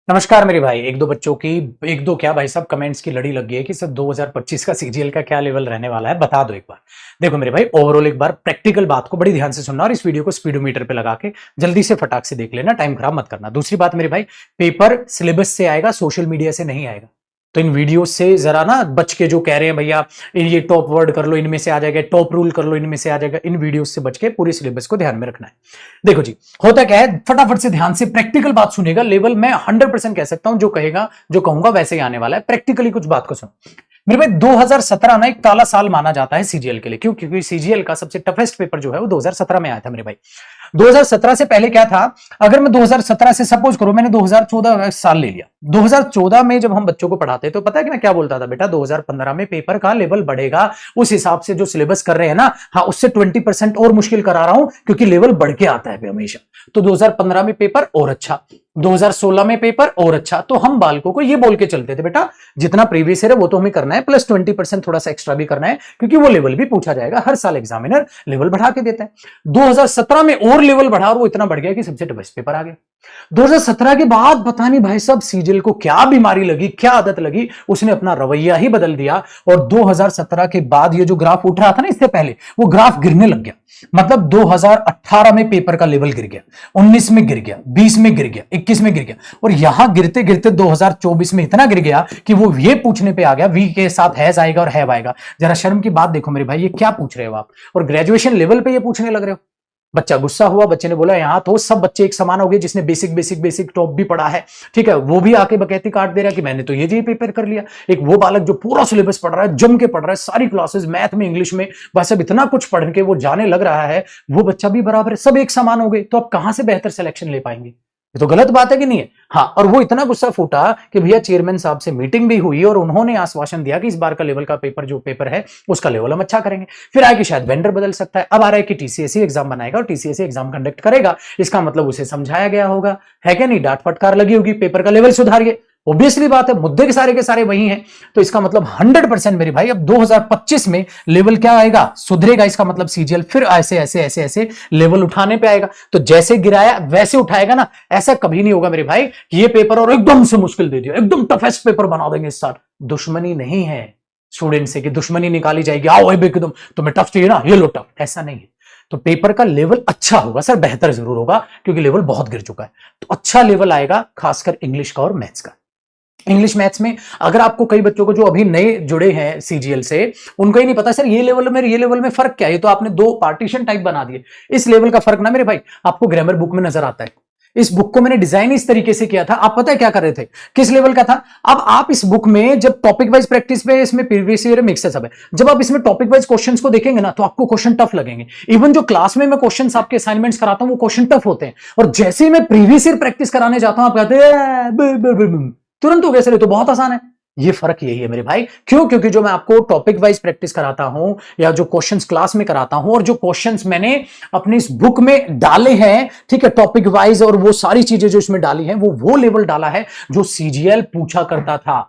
नमस्कार मेरे भाई। एक दो बच्चों की, एक दो क्या भाई साहब, कमेंट्स की लड़ी लग गई है कि सर 2025 का सीजीएल का क्या लेवल रहने वाला है, बता दो एक बार। देखो मेरे भाई, ओवरऑल एक बार प्रैक्टिकल बात को बड़ी ध्यान से सुनना और इस वीडियो को स्पीडोमीटर पे लगा के जल्दी से फटाक से देख लेना, टाइम खराब मत करना। दूसरी बात मेरे भाई, पेपर सिलेबस से आएगा, सोशल मीडिया से नहीं आएगा। तो इन वीडियो से जरा ना बच के, जो कह रहे हैं भैया ये टॉप वर्ड कर लो इनमें से आ जाएगा, टॉप रूल कर लो इनमें से आ जाएगा, इन वीडियो से बच के पूरे सिलेबस को ध्यान में रखना है। देखो जी, होता क्या है, फटाफट से ध्यान से प्रैक्टिकल बात सुनेगा। लेवल मैं 100% कह सकता हूं, जो कहेगा जो कहूंगा वैसे ही आने वाला है। प्रैक्टिकली कुछ बात को सुनो मेरे भाई। 2017 ना एक काला साल माना जाता है सीजीएल के लिए। क्यों? क्योंकि सीजीएल का सबसे टफेस्ट पेपर जो है वो 2017 में आया था मेरे भाई। 2017 से पहले क्या था, अगर मैं 2017 से सपोज करो मैंने 2014 साल ले लिया। 2014 में जब हम बच्चों को पढ़ाते तो पता है कि मैं क्या बोलता था, बेटा 2015 में पेपर का लेवल बढ़ेगा, उस हिसाब से जो सिलेबस कर रहे हैं ना, हाँ उससे 20% और मुश्किल करा रहा हूं, क्योंकि लेवल बढ़ के आता है हमेशा। तो 2015 में पेपर और अच्छा, 2016 में पेपर और अच्छा। तो हम बालकों को ये बोल के चलते थे, बेटा जितना प्रीवियस ईयर है वो तो हमें करना है, प्लस 20% थोड़ा सा एक्स्ट्रा भी करना है, क्योंकि वो लेवल भी पूछा जाएगा। हर साल एग्जामिनर लेवल बढ़ा के देता है। 2017 में और लेवल बढ़ा और वो इतना बढ़ गया कि सबसे टफेस्ट पेपर आ गया। 2017 के बाद पता नहीं भाई साहब सीजीएल को क्या बीमारी लगी, क्या आदत लगी, उसने अपना रवैया ही बदल दिया। और 2017 के बाद ये जो ग्राफ उठ रहा था ना, इससे पहले वो ग्राफ गिरने लग गया। मतलब 2018 में पेपर का लेवल गिर गया, 19 में गिर गया, 20 में गिर गया, 21 में गिर गया, और यहां गिरते गिरते 2024 में इतना गिर गया कि वो ये पूछने पे आ गया, वी के साथ हैज आएगा और हैव आएगा। जरा शर्म की बात देखो मेरे भाई, ये क्या पूछ रहे हो आप, और ग्रेजुएशन लेवल पे ये पूछने लग रहे हो। बच्चा गुस्सा हुआ, बच्चे ने बोला यहां तो सब बच्चे एक समान हो गए, जिसने बेसिक बेसिक बेसिक टॉप भी पढ़ा है, ठीक है, वो भी आके बकैती काट दे रहा है कि मैंने तो ये पेपर कर लिया। एक वो बालक जो पूरा सिलेबस पढ़ रहा है, जम के पढ़ रहा है, सारी क्लासेस मैथ में, इंग्लिश में, बस अब इतना कुछ पढ़ के वो जाने लग रहा है, वो बच्चा भी बराबर है, सब एक समान हो गए। तो आप कहां से बेहतर सिलेक्शन ले पाएंगे? ये तो गलत बात है कि नहीं है? हाँ, और वो इतना गुस्सा फूटा कि भैया चेयरमैन साहब से मीटिंग भी हुई और उन्होंने आश्वासन दिया कि इस बार का लेवल का पेपर जो पेपर है उसका लेवल हम अच्छा करेंगे। फिर आए कि शायद वेंडर बदल सकता है। अब आ रहा है कि टीसीएसई एग्जाम बनाएगा और टीसीएसई एग्जाम कंडक्ट करेगा। इसका मतलब उसे समझाया गया होगा, है क्या नहीं? डांट फटकार लगी होगी, पेपर का लेवल सुधारिए। ऑब्वियसली बात है, मुद्दे के सारे वही हैं। तो इसका मतलब 100% मेरे भाई, अब 2025 में लेवल क्या आएगा? सुधरेगा। इसका मतलब सीजीएल फिर ऐसे ऐसे ऐसे ऐसे लेवल उठाने पे आएगा। तो जैसे गिराया वैसे उठाएगा ना। ऐसा कभी नहीं होगा मेरे भाई कि ये पेपर और एकदम से मुश्किल दे दिया, एकदम टफेस्ट पेपर बना देंगे इस साल। दुश्मनी नहीं है स्टूडेंट से कि दुश्मनी निकाली जाएगी, आओ एकदम तुम्हें टफ चाहिए ना, ये लो टफ, ऐसा नहीं है। तो पेपर का लेवल अच्छा होगा सर, बेहतर जरूर होगा, क्योंकि लेवल बहुत गिर चुका है। तो अच्छा लेवल आएगा, खासकर इंग्लिश का और मैथ्स का। इंग्लिश मैथ्स में अगर आपको, कई बच्चों को जो अभी नए जुड़े हैं सीजीएल से, उनको ही नहीं पता सर ये लेवल में फर्क क्या है। ये तो आपने दो पार्टीशन टाइप बना दिए। इस लेवल का फर्क ना मेरे भाई आपको ग्रामर बुक में नजर आता है। इस बुक को मैंने डिजाइन इस तरीके से किया था, आप पता है क्या कर रहे थे, किस लेवल का था। अब आप इस बुक में जब टॉपिक वाइज प्रैक्टिस में, इसमें प्रीवियस ईयर मिक्स है सब है, जब आप इसमें टॉपिक वाइज क्वेश्चंस को देखेंगे ना, तो आपको क्वेश्चन टफ लगेंगे। इवन जो क्लास में मैं क्वेश्चंस आपके असाइनमेंट्स कराता हूं वो क्वेश्चन टफ होते हैं, और जैसे ही मैं प्रीवियस ईयर प्रैक्टिस कराने जाता हूं आप कहते हैं तुरंत हो गया सर ये तो बहुत आसान है। ये फर्क यही है मेरे भाई। क्यों? क्योंकि जो मैं आपको टॉपिक वाइज प्रैक्टिस कराता हूं, या जो क्वेश्चंस क्लास में कराता हूं, और जो क्वेश्चंस मैंने अपनी इस बुक में डाले हैं, ठीक है, टॉपिक वाइज, और वो सारी चीजें जो इसमें डाली हैं, वो लेवल डाला है जो सीजीएल पूछा करता था,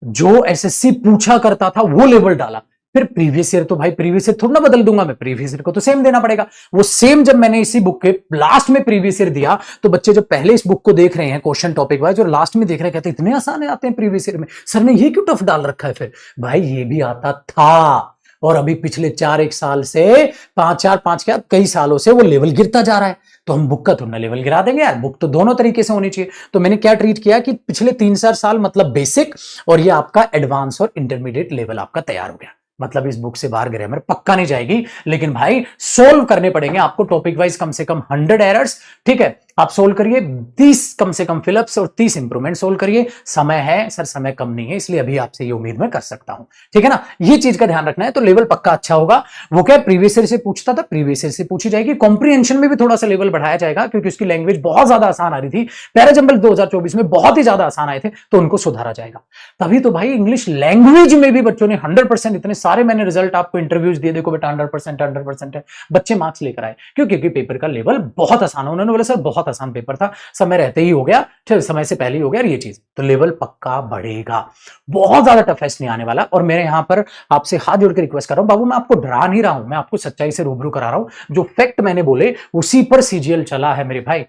जो एसएससी पूछा करता था, वो लेवल डाला। फिर प्रीवियस ईयर तो भाई प्रीवियस ईयर थोड़ा ना बदल दूंगा मैं, प्रीवियस ईयर को तो सेम देना पड़ेगा। वो सेम जब मैंने इसी बुक के लास्ट में प्रीवियस ईयर दिया, तो बच्चे जब पहले इस बुक को देख रहे हैं क्वेश्चन टॉपिक वाइज, और लास्ट में देख रहे हैं, कहते इतने आसान आते हैं प्रीवियस ईयर में, सर ने ये क्यों टफ डाल रखा है? फिर भाई ये भी आता था, और अभी पिछले 4-1 साल से, 5 क्या कई सालों से वो लेवल गिरता जा रहा है। तो हम बुक का थोड़ा लेवल गिरा देंगे यार, बुक तो दोनों तरीके से होनी चाहिए। तो मैंने क्या ट्रीट किया कि पिछले 3-4 साल मतलब बेसिक, और ये आपका एडवांस और इंटरमीडिएट लेवल आपका तैयार हो गया। मतलब इस बुक से बाहर ग्रामर पक्का नहीं जाएगी, लेकिन भाई सोल्व करने पड़ेंगे आपको टॉपिक वाइज कम से कम 100 एरर्स, ठीक है। आप सोल्व करिए 30 कम से कम फिलअप्स और 30 इंप्रूवमेंट सोल्व करिए। समय है सर, समय कम नहीं है, इसलिए अभी आपसे ये उम्मीद मैं कर सकता हूं, ठीक है ना। ये चीज का ध्यान रखना है। तो लेवल पक्का अच्छा होगा। वो क्या प्रीवियस ईयर से पूछता था, प्रीवियस ईयर से पूछी जाएगी। कॉम्प्रिहेंशन में भी थोड़ा सा लेवल बढ़ाया जाएगा, क्योंकि उसकी लैंग्वेज बहुत ज्यादा आसान आ रही थी। पैराजंबल 2024 में बहुत ही ज्यादा आसान आए थे, तो उनको सुधारा जाएगा। तभी तो भाई इंग्लिश लैंग्वेज में भी बच्चों ने 100%, इतने सारे मैंने रिजल्ट आपको इंटरव्यूज दिए, देखो बेटा 100% है, बच्चे मार्क्स लेकर आए। क्यों? क्योंकि पेपर का लेवल बहुत आसान है। उन्होंने बोला सर बहुत आसान पेपर था, समय रहते ही हो गया, ठीक, समय से पहले ही हो गया ये चीज। तो लेवल पक्का बढ़ेगा, बहुत ज्यादा टफेस्ट नहीं आने वाला। और मेरे यहां पर आपसे हाथ जोड़ के रिक्वेस्ट कर रहा हूं, बाबू मैं आपको डरा नहीं रहा हूं, मैं आपको सच्चाई से रूबरू करा रहा हूं। जो फैक्ट मैंने बोले उसी पर सीजीएल चला है मेरे भाई।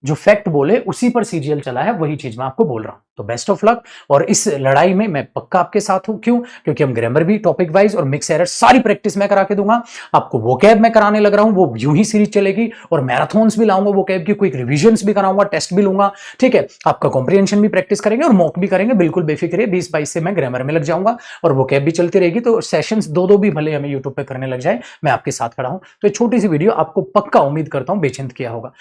जो फैक्ट बोले उसी पर सीजीएल चला है, वही चीज मैं आपको बोल रहा हूं। तो बेस्ट ऑफ लक, और इस लड़ाई में मैं पक्का आपके साथ हूं। क्यों? क्योंकि हम ग्रामर भी, टॉपिक वाइज और मिक्स एरर सारी प्रैक्टिस मैं करा के दूंगा आपको। वोकैब मैं कराने लग रहा हूं, वो यूं ही सीरीज चलेगी, और मैराथन्स भी लाऊंगा वोकैब की, क्विक रिविजन्स भी कराऊंगा, टेस्ट भी लूंगा, ठीक है। आपका कॉम्प्रिहेंशन भी प्रैक्टिस करेंगे और मॉक भी करेंगे, बिल्कुल बेफिक्र। 20-22 से मैं ग्रामर में लग जाऊंगा और वोकैब भी चलती रहेगी। तो सेशंस दो भी भले हमें यूट्यूब पे करने लग जाए, मैं आपके साथ खड़ा हूं। तो छोटी सी वीडियो आपको पक्का उम्मीद करता हूं बेचैन किया होगा।